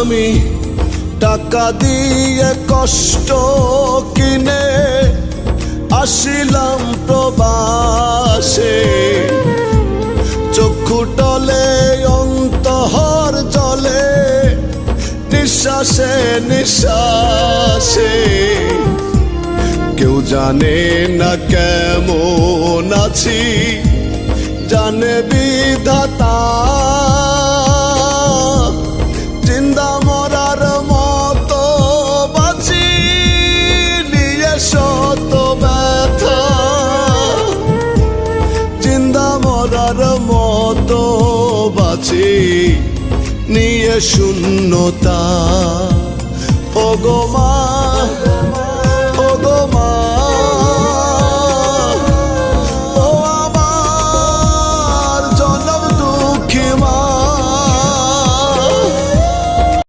আমি টাকা দিয়ে কষ্ট কিনে আসিলাম প্রবাসে, চক্ষু টলে অন্তহর জলে নিঃশ্বাসে নিঃশ্বাসে। কেউ জানে না কেমন আছি, জানে বিধাতা। জিন্দা মরার মতো বাঁচি নিয়ে শত ব্যথা, জিন্দা মরার মতো বাঁচি নিয়ে শূন্যতা। ওগো মা